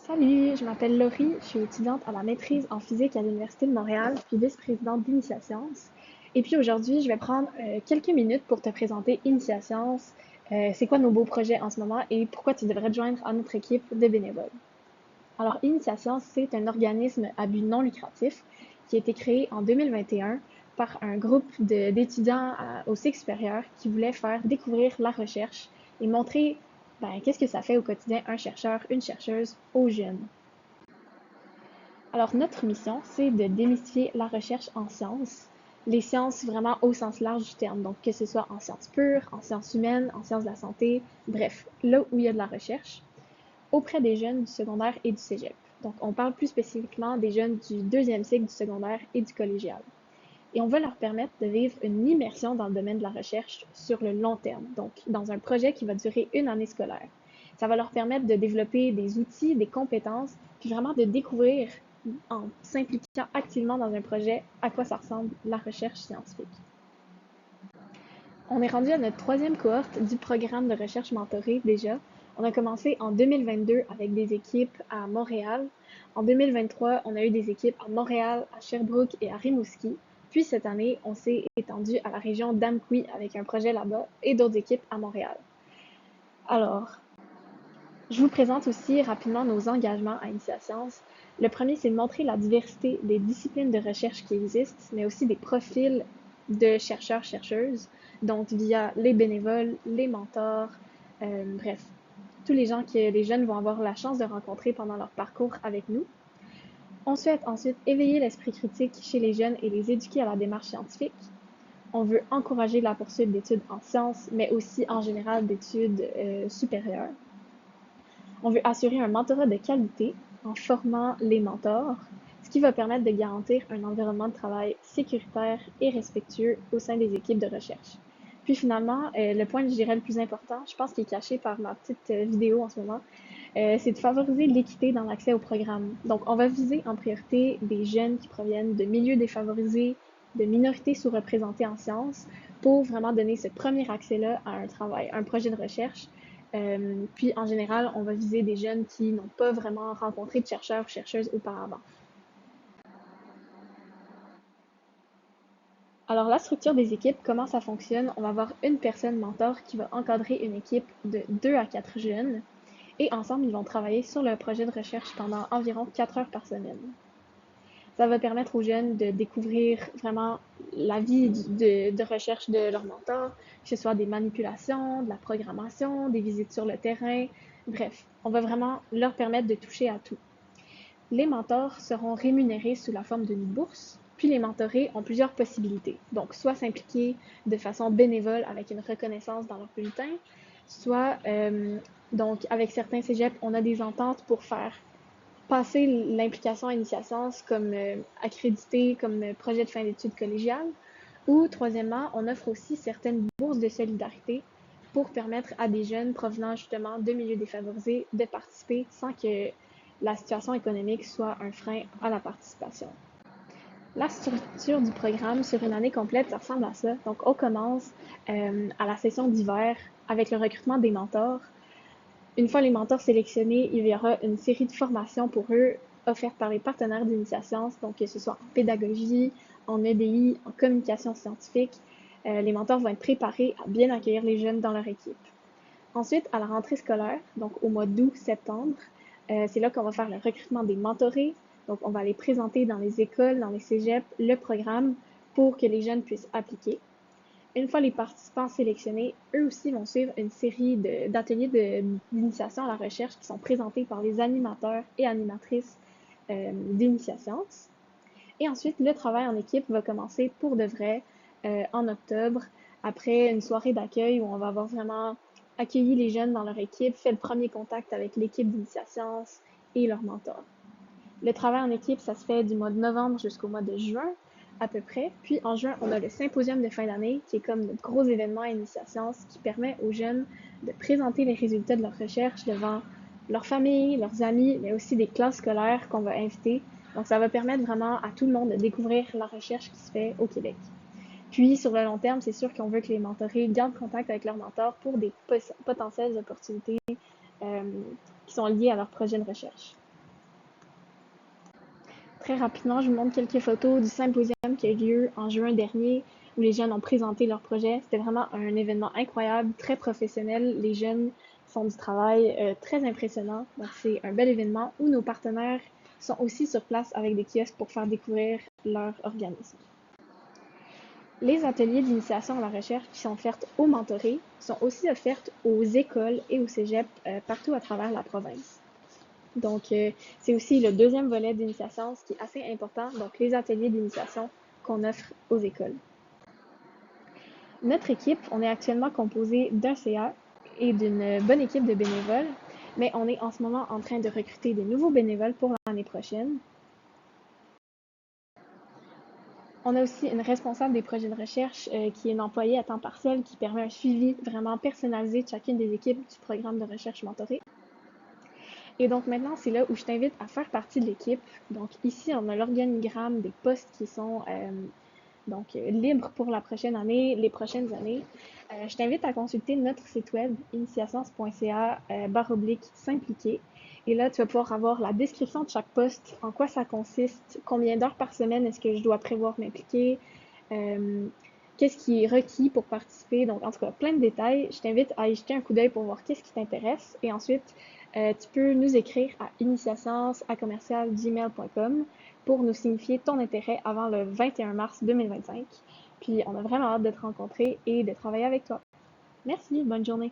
Salut, je m'appelle Laurie, je suis étudiante à la maîtrise en physique à l'Université de Montréal, puis vice-présidente d'Initia Science. Et puis aujourd'hui, je vais prendre quelques minutes pour te présenter Initia Science, c'est quoi nos beaux projets en ce moment et pourquoi tu devrais te joindre à notre équipe de bénévoles. Alors, Initia Science, c'est un organisme à but non lucratif qui a été créé en 2021 par un groupe d'étudiants au cycle supérieur qui voulaient faire découvrir la recherche et montrer qu'est-ce que ça fait au quotidien un chercheur, une chercheuse aux jeunes. Alors, notre mission, c'est de démystifier la recherche en sciences, les sciences vraiment au sens large du terme, donc que ce soit en sciences pures, en sciences humaines, en sciences de la santé, bref, là où il y a de la recherche, auprès des jeunes du secondaire et du cégep. Donc, on parle plus spécifiquement des jeunes du deuxième cycle du secondaire et du collégial. Et on va leur permettre de vivre une immersion dans le domaine de la recherche sur le long terme, donc dans un projet qui va durer une année scolaire. Ça va leur permettre de développer des outils, des compétences, puis vraiment de découvrir, en s'impliquant activement dans un projet, à quoi ça ressemble la recherche scientifique. On est rendu à notre troisième cohorte du programme de recherche mentorée déjà. On a commencé en 2022 avec des équipes à Montréal. En 2023, on a eu des équipes à Montréal, à Sherbrooke et à Rimouski. Puis cette année, on s'est étendu à la région d'Amqui avec un projet là-bas et d'autres équipes à Montréal. Alors, je vous présente aussi rapidement nos engagements à Initia Science. Le premier, c'est de montrer la diversité des disciplines de recherche qui existent, mais aussi des profils de chercheurs-chercheuses, donc via les bénévoles, les mentors, bref, tous les gens que les jeunes vont avoir la chance de rencontrer pendant leur parcours avec nous. On souhaite ensuite éveiller l'esprit critique chez les jeunes et les éduquer à la démarche scientifique. On veut encourager la poursuite d'études en sciences, mais aussi en général d'études supérieures. On veut assurer un mentorat de qualité en formant les mentors, ce qui va permettre de garantir un environnement de travail sécuritaire et respectueux au sein des équipes de recherche. Puis finalement, le point, je dirais, le plus important, je pense qu'il est caché par ma petite vidéo en ce moment, c'est de favoriser l'équité dans l'accès au programme. Donc, on va viser en priorité des jeunes qui proviennent de milieux défavorisés, de minorités sous-représentées en sciences, pour vraiment donner ce premier accès-là à un travail, un projet de recherche. Puis, en général, on va viser des jeunes qui n'ont pas vraiment rencontré de chercheurs ou chercheuses auparavant. Alors, la structure des équipes, comment ça fonctionne? On va avoir une personne mentor qui va encadrer une équipe de 2 à 4 jeunes et ensemble, ils vont travailler sur le projet de recherche pendant environ 4 heures par semaine. Ça va permettre aux jeunes de découvrir vraiment la vie de recherche de leur mentor, que ce soit des manipulations, de la programmation, des visites sur le terrain. Bref, on va vraiment leur permettre de toucher à tout. Les mentors seront rémunérés sous la forme d'une bourse, puis les mentorés ont plusieurs possibilités. Donc, soit s'impliquer de façon bénévole avec une reconnaissance dans leur bulletin, soit, donc, avec certains cégeps, on a des ententes pour faire passer l'implication à Initiation comme accrédité comme projet de fin d'études collégiales. Ou troisièmement, on offre aussi certaines bourses de solidarité pour permettre à des jeunes provenant justement de milieux défavorisés de participer sans que la situation économique soit un frein à la participation. La structure du programme sur une année complète, ça ressemble à ça. Donc, on commence à la session d'hiver avec le recrutement des mentors. Une fois les mentors sélectionnés, il y aura une série de formations pour eux offertes par les partenaires d'Initiation, donc que ce soit en pédagogie, en EDI, en communication scientifique. Les mentors vont être préparés à bien accueillir les jeunes dans leur équipe. Ensuite, à la rentrée scolaire, donc au mois d'août-septembre, c'est là qu'on va faire le recrutement des mentorés. Donc, on va aller présenter dans les écoles, dans les cégeps, le programme pour que les jeunes puissent appliquer. Une fois les participants sélectionnés, eux aussi vont suivre une série d'ateliers d'initiation à la recherche qui sont présentés par les animateurs et animatrices d'Initiation. Et ensuite, le travail en équipe va commencer pour de vrai en octobre, après une soirée d'accueil où on va avoir vraiment accueilli les jeunes dans leur équipe, fait le premier contact avec l'équipe d'Initiation et leurs mentors. Le travail en équipe, ça se fait du mois de novembre jusqu'au mois de juin, à peu près. Puis en juin, on a le symposium de fin d'année, qui est comme notre gros événement à Initiation, qui permet aux jeunes de présenter les résultats de leur recherche devant leur famille, leurs amis, mais aussi des classes scolaires qu'on va inviter. Donc ça va permettre vraiment à tout le monde de découvrir la recherche qui se fait au Québec. Puis sur le long terme, c'est sûr qu'on veut que les mentorés gardent contact avec leurs mentors pour des potentielles opportunités euh, qui sont liées à leur projet de recherche. Très rapidement, je vous montre quelques photos du symposium qui a eu lieu en juin dernier, où les jeunes ont présenté leur projet. C'était vraiment un événement incroyable, très professionnel. Les jeunes font du travail très impressionnant. Donc c'est un bel événement où nos partenaires sont aussi sur place avec des kiosques pour faire découvrir leur organisme. Les ateliers d'initiation à la recherche qui sont offerts aux mentorés sont aussi offerts aux écoles et aux cégeps partout à travers la province. Donc, c'est aussi le deuxième volet d'initiation, ce qui est assez important, donc les ateliers d'initiation qu'on offre aux écoles. Notre équipe, on est actuellement composé d'un CA et d'une bonne équipe de bénévoles, mais on est en ce moment en train de recruter des nouveaux bénévoles pour l'année prochaine. On a aussi une responsable des projets de recherche qui est une employée à temps partiel qui permet un suivi vraiment personnalisé de chacune des équipes du programme de recherche mentorée. Et donc maintenant, c'est là où je t'invite à faire partie de l'équipe. Donc ici, on a l'organigramme des postes qui sont libres pour la prochaine année, les prochaines années. Je t'invite à consulter notre site web initiascience.ca /s'impliquer. Et là, tu vas pouvoir avoir la description de chaque poste, en quoi ça consiste, combien d'heures par semaine est-ce que je dois prévoir m'impliquer, qu'est-ce qui est requis pour participer. Donc, en tout cas, plein de détails. Je t'invite à y jeter un coup d'œil pour voir qu'est-ce qui t'intéresse. Et ensuite, tu peux nous écrire à initiascience@gmail.com pour nous signifier ton intérêt avant le 21 mars 2025. Puis, on a vraiment hâte de te rencontrer et de travailler avec toi. Merci, bonne journée.